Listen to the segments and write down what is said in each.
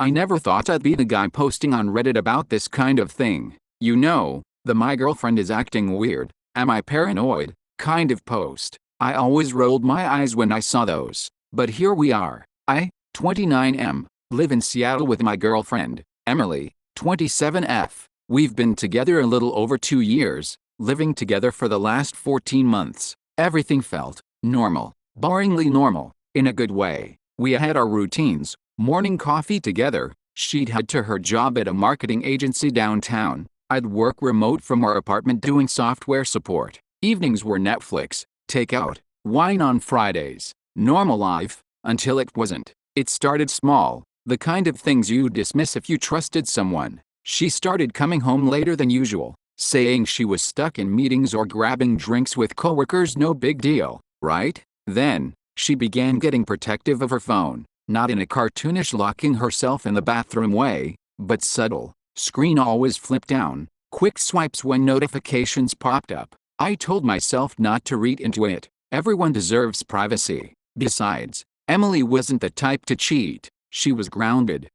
I never thought I'd be the guy posting on Reddit about this kind of thing. You know, the "my girlfriend is acting weird, am I paranoid" kind of post. I always rolled my eyes when I saw those. But here we are. I, 29M, live in Seattle with my girlfriend, Emily, 27F. We've been together a little over 2 years, living together for the last 14 months. Everything felt normal, boringly normal, in a good way. We had our routines, morning coffee together, she'd head to her job at a marketing agency downtown, I'd work remote from our apartment doing software support. Evenings were Netflix, takeout, wine on Fridays. Normal life, until it wasn't. It started small, the kind of things you'd dismiss if you trusted someone. She started coming home later than usual, saying she was stuck in meetings or grabbing drinks with coworkers. No big deal, right? Then, she began getting protective of her phone, not in a cartoonish locking herself in the bathroom way, but subtle. Screen always flipped down, quick swipes when notifications popped up. I told myself not to read into it. Everyone deserves privacy. Besides, Emily wasn't the type to cheat. She was grounded,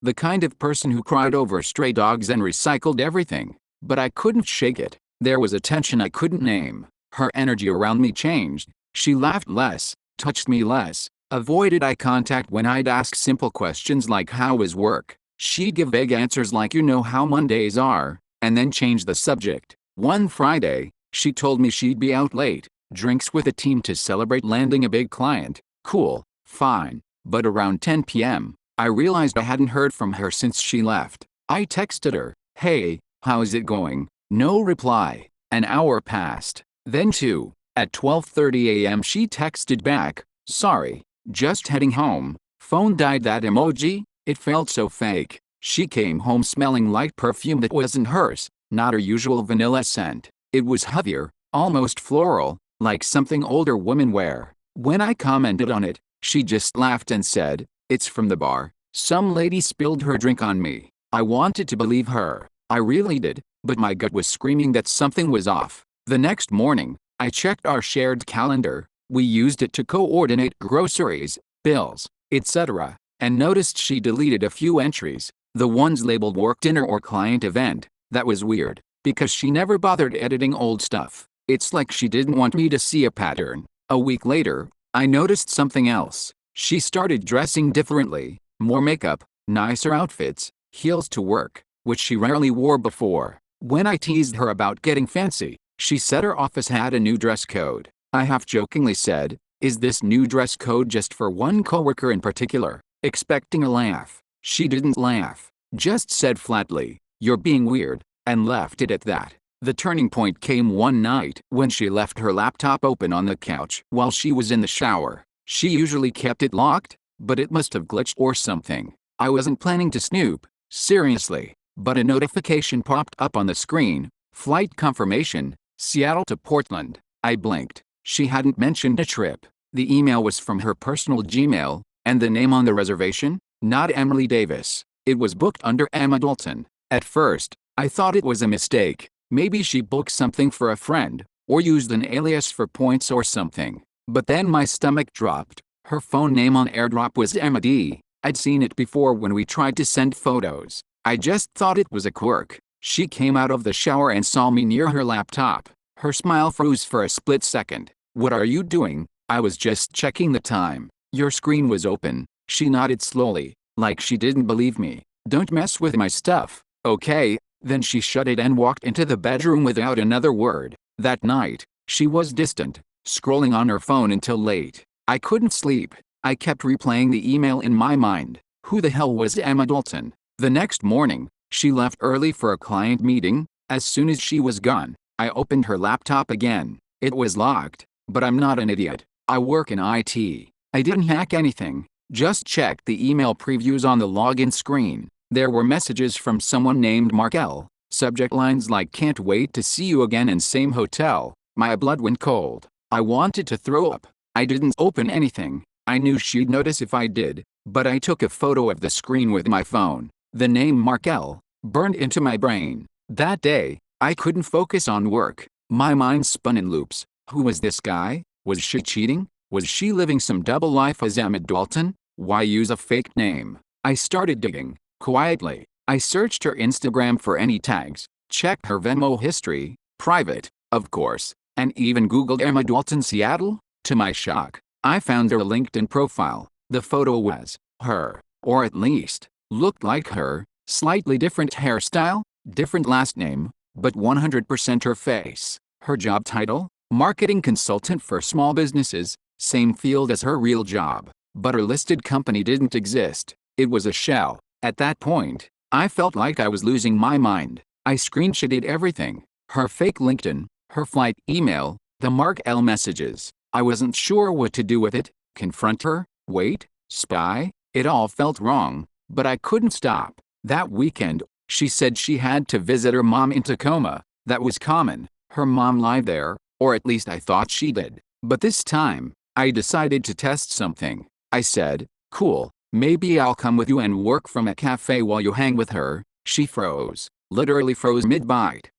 the kind of person who cried over stray dogs and recycled everything. But I couldn't shake it. There was a tension I couldn't name. Her energy around me changed. She laughed less, touched me less, avoided eye contact when I'd ask simple questions like "how was work?" She'd give vague answers like "you know how Mondays are," and then change the subject. One Friday, she told me she'd be out late, drinks with a team to celebrate landing a big client. Cool, fine. But around 10 p.m., I realized I hadn't heard from her since she left. I texted her, "Hey, how's it going?" No reply. An hour passed. Then two. At 12:30 a.m. she texted back, "Sorry, just heading home." Phone died. That emoji? It felt so fake. She came home smelling like perfume that wasn't hers, not her usual vanilla scent. It was heavier, almost floral, like something older women wear. When I commented on it, she just laughed and said, "It's from the bar. Some lady spilled her drink on me." I wanted to believe her. I really did, but my gut was screaming that something was off. The next morning, I checked our shared calendar. We used it to coordinate groceries, bills, etc., and noticed she deleted a few entries, the ones labeled work dinner or client event. That was weird, because she never bothered editing old stuff. It's like she didn't want me to see a pattern. A week later, I noticed something else. She started dressing differently, more makeup, nicer outfits, heels to work, which she rarely wore before. When I teased her about getting fancy, she said her office had a new dress code. I half-jokingly said, "Is this new dress code just for one coworker in particular?" expecting a laugh. She didn't laugh, just said flatly, "You're being weird," and left it at that. The turning point came one night when she left her laptop open on the couch while she was in the shower. She usually kept it locked, but it must have glitched or something. I wasn't planning to snoop, seriously, but a notification popped up on the screen. Flight confirmation, Seattle to Portland. I blinked. She hadn't mentioned a trip. The email was from her personal Gmail, and the name on the reservation? Not Emily Davis. It was booked under Emma Dalton. At first, I thought it was a mistake. Maybe she booked something for a friend, or used an alias for points or something. But then my stomach dropped. Her phone name on AirDrop was Emma D. I'd seen it before when we tried to send photos. I just thought it was a quirk. She came out of the shower and saw me near her laptop. Her smile froze for a split second. "What are you doing?" "I was just checking the time." "Your screen was open." She nodded slowly, like she didn't believe me. "Don't mess with my stuff, okay?" Then she shut it and walked into the bedroom without another word. That night, she was distant, scrolling on her phone until late. I couldn't sleep. I kept replaying the email in my mind. Who the hell was Emma Dalton? The next morning, she left early for a client meeting. As soon as she was gone, I opened her laptop again. It was locked, but I'm not an idiot. I work in IT. I didn't hack anything, just checked the email previews on the login screen. There were messages from someone named Markel, subject lines like "can't wait to see you again in same hotel." My blood went cold. I wanted to throw up. I didn't open anything. I knew she'd notice if I did, but I took a photo of the screen with my phone. The name Markel burned into my brain. That day, I couldn't focus on work. My mind spun in loops. Who was this guy? Was she cheating? Was she living some double life as Emma Dalton? Why use a fake name? I started digging, quietly. I searched her Instagram for any tags, checked her Venmo history, private, of course, and even Googled Emma Dalton Seattle. To my shock, I found her LinkedIn profile. The photo was her, or at least, looked like her, slightly different hairstyle, different last name, but 100% her face. Her job title? Marketing consultant for small businesses, same field as her real job. But her listed company didn't exist. It was a shell. At that point, I felt like I was losing my mind. I screenshotted everything. Her fake LinkedIn, her flight email, the Mark L messages. I wasn't sure what to do with it. Confront her? Wait? Spy? It all felt wrong, but I couldn't stop. That weekend, she said she had to visit her mom in Tacoma. That was common. Her mom lived there, or at least I thought she did. But this time, I decided to test something. I said, cool, maybe I'll come with you and work from a cafe while you hang with her. She froze. Literally froze mid-bite.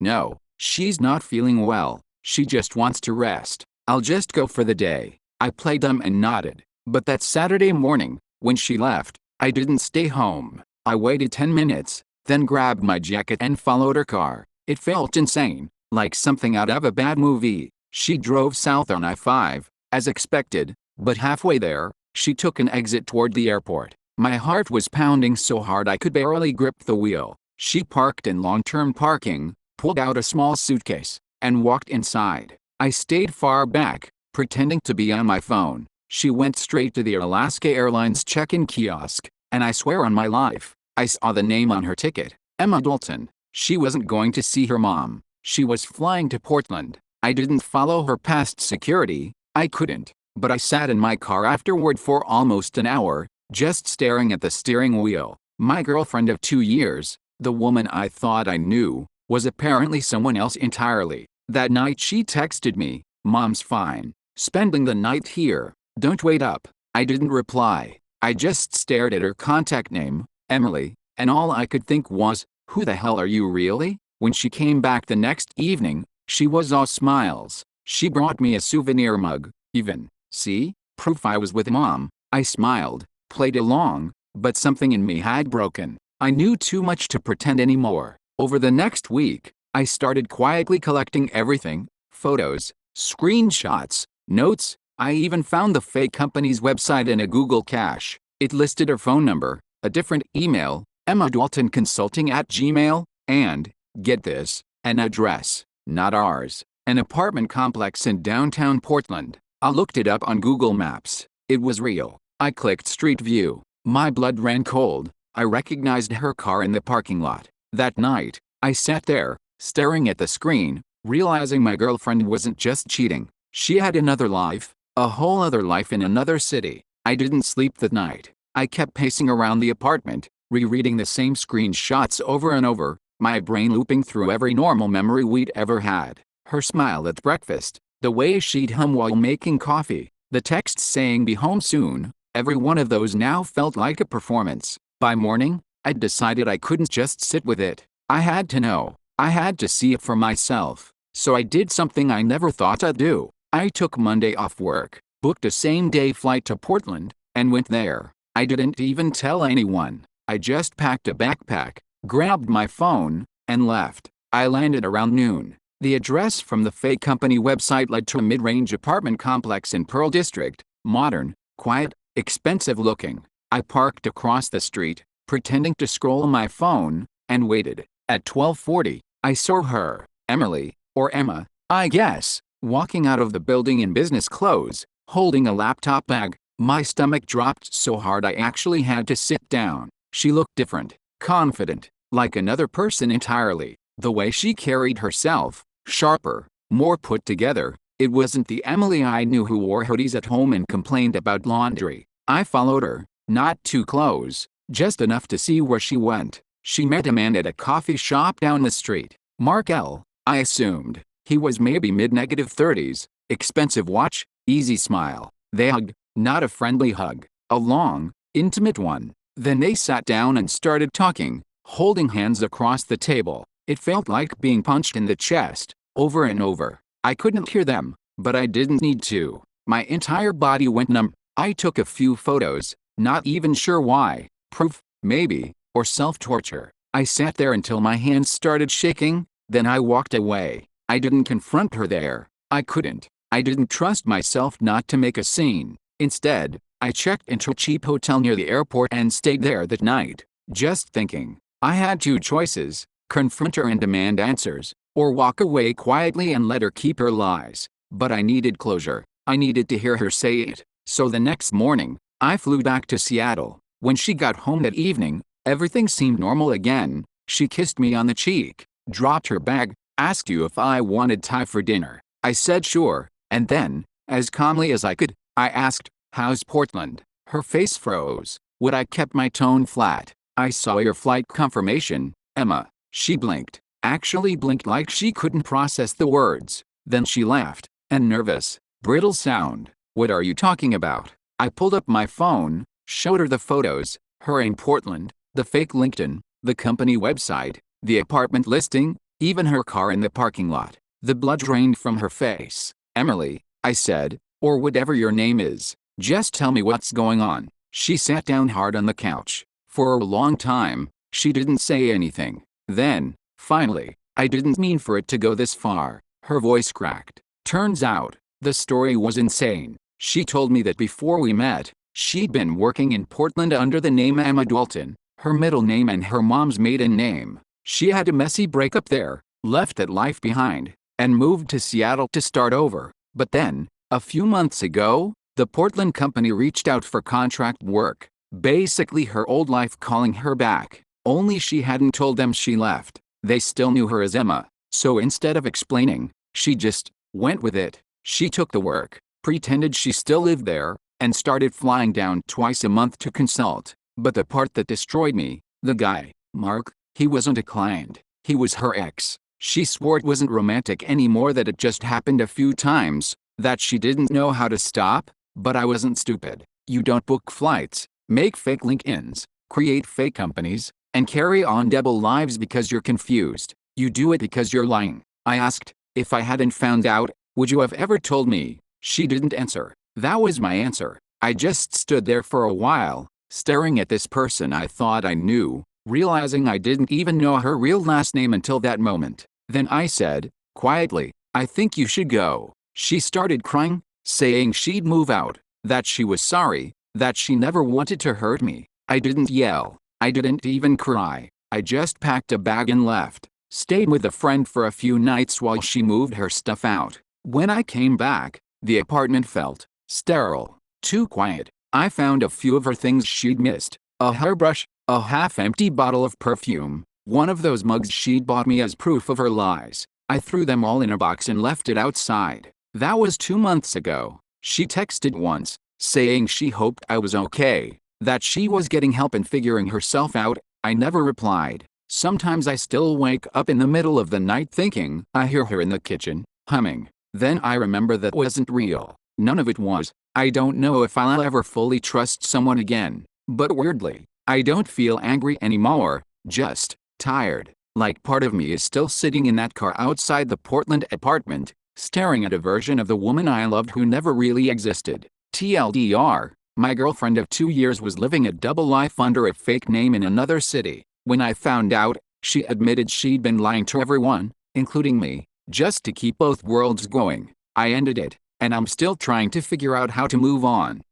No, she's not feeling well. She just wants to rest. I'll just go for the day. I played dumb and nodded. But that Saturday morning, when she left, I didn't stay home. I waited 10 minutes, then grabbed my jacket and followed her car. It felt insane, like something out of a bad movie. She drove south on I-5, as expected, but halfway there, she took an exit toward the airport. My heart was pounding so hard I could barely grip the wheel. She parked in long-term parking, pulled out a small suitcase, and walked inside. I stayed far back, pretending to be on my phone. She went straight to the Alaska Airlines check-in kiosk, and I swear on my life, I saw the name on her ticket, Emma Dalton. She wasn't going to see her mom. She was flying to Portland. I didn't follow her past security. I couldn't. But I sat in my car afterward for almost an hour, just staring at the steering wheel. My girlfriend of 2 years, the woman I thought I knew, was apparently someone else entirely. That night she texted me, "Mom's fine. Spending the night here. Don't wait up." I didn't reply. I just stared at her contact name, Emily, and all I could think was, who the hell are you really? When she came back the next evening, she was all smiles. She brought me a souvenir mug, even. See? Proof I was with Mom. I smiled, played along, but something in me had broken. I knew too much to pretend anymore. Over the next week, I started quietly collecting everything: photos, screenshots, notes. I even found the fake company's website in a Google cache. It listed her phone number, a different email, emmadaltonconsulting@gmail, and, get this, an address, not ours, an apartment complex in downtown Portland. I looked it up on Google Maps. It was real. I clicked Street View. My blood ran cold. I recognized her car in the parking lot. That night, I sat there, staring at the screen, realizing my girlfriend wasn't just cheating. She had another life, a whole other life in another city. I didn't sleep that night. I kept pacing around the apartment, rereading the same screenshots over and over, my brain looping through every normal memory we'd ever had. Her smile at breakfast, the way she'd hum while making coffee, the texts saying "be home soon." Every one of those now felt like a performance. By morning, I'd decided I couldn't just sit with it. I had to know. I had to see it for myself. So I did something I never thought I'd do. I took Monday off work, booked a same-day flight to Portland, and went there. I didn't even tell anyone. I just packed a backpack, grabbed my phone, and left. I landed around noon. The address from the fake company website led to a mid-range apartment complex in Pearl District, modern, quiet, expensive looking. I parked across the street, pretending to scroll my phone, and waited. At 12:40, I saw her, Emily, or Emma, I guess, walking out of the building in business clothes, holding a laptop bag. My stomach dropped so hard I actually had to sit down. She looked different, confident, like another person entirely. The way she carried herself, sharper, more put together. It wasn't the Emily I knew who wore hoodies at home and complained about laundry. I followed her, not too close, just enough to see where she went. She met a man at a coffee shop down the street. Mark L., I assumed. He was maybe mid-30s, expensive watch, easy smile. They hugged, not a friendly hug, a long, intimate one. Then they sat down and started talking, holding hands across the table. It felt like being punched in the chest, over and over. I couldn't hear them, but I didn't need to. My entire body went numb. I took a few photos, not even sure why, Proof, maybe, or self-torture. I sat there until my hands started shaking, then I walked away. I didn't confront her there. I couldn't. I didn't trust myself not to make a scene. Instead, I checked into a cheap hotel near the airport and stayed there that night, just thinking. I had two choices: confront her and demand answers, or walk away quietly and let her keep her lies. But I needed closure. I needed to hear her say it. So the next morning, I flew back to Seattle. When she got home that evening, everything seemed normal again. She kissed me on the cheek, dropped her bag, asked you if I wanted Thai for dinner. I said sure, and then, as calmly as I could, I asked, "How's Portland?" Her face froze. Would I kept my tone flat. "I saw your flight confirmation, Emma." She blinked, actually blinked like she couldn't process the words. Then she laughed, and nervous, brittle sound. "What are you talking about?" I pulled up my phone, showed her the photos, her in Portland, the fake LinkedIn, the company website, the apartment listing, even her car in the parking lot. The blood drained from her face. "Emily," I said, "or whatever your name is, just tell me what's going on." She sat down hard on the couch. For a long time, she didn't say anything. Then, finally, "I didn't mean for it to go this far." Her voice cracked. Turns out, the story was insane. She told me that before we met, she'd been working in Portland under the name Emma Dalton, her middle name and her mom's maiden name. She had a messy breakup there, left that life behind, and moved to Seattle to start over. But then, a few months ago, the Portland company reached out for contract work, basically her old life calling her back. Only she hadn't told them she left. They still knew her as Emma, so instead of explaining, she just went with it. She took the work, pretended she still lived there, and started flying down twice a month to consult. But the part that destroyed me, the guy, Mark, he wasn't a client. He was her ex. She swore it wasn't romantic anymore, that it just happened a few times, that she didn't know how to stop. But I wasn't stupid. You don't book flights, make fake LinkedIns, create fake companies, and carry on double lives because you're confused. You do it because you're lying. I asked, "If I hadn't found out, would you have ever told me?" She didn't answer. That was my answer. I just stood there for a while, staring at this person I thought I knew, realizing I didn't even know her real last name until that moment. Then I said, quietly, "I think you should go." She started crying, saying she'd move out, that she was sorry, that she never wanted to hurt me. I didn't yell. I didn't even cry. I just packed a bag and left. Stayed with a friend for a few nights while she moved her stuff out. When I came back, the apartment felt sterile, too quiet. I found a few of her things she'd missed: a hairbrush, a half-empty bottle of perfume, one of those mugs she'd bought me as proof of her lies. I threw them all in a box and left it outside. That was 2 months ago. She texted once, saying she hoped I was okay, that she was getting help and figuring herself out. I never replied. Sometimes I still wake up in the middle of the night thinking I hear her in the kitchen, humming. Then I remember that wasn't real. None of it was. I don't know if I'll ever fully trust someone again. But weirdly, I don't feel angry anymore, just tired. Like part of me is still sitting in that car outside the Portland apartment, staring at a version of the woman I loved who never really existed. TLDR, my girlfriend of 2 years was living a double life under a fake name in another city. When I found out, she admitted she'd been lying to everyone, including me, just to keep both worlds going. I ended it, and I'm still trying to figure out how to move on.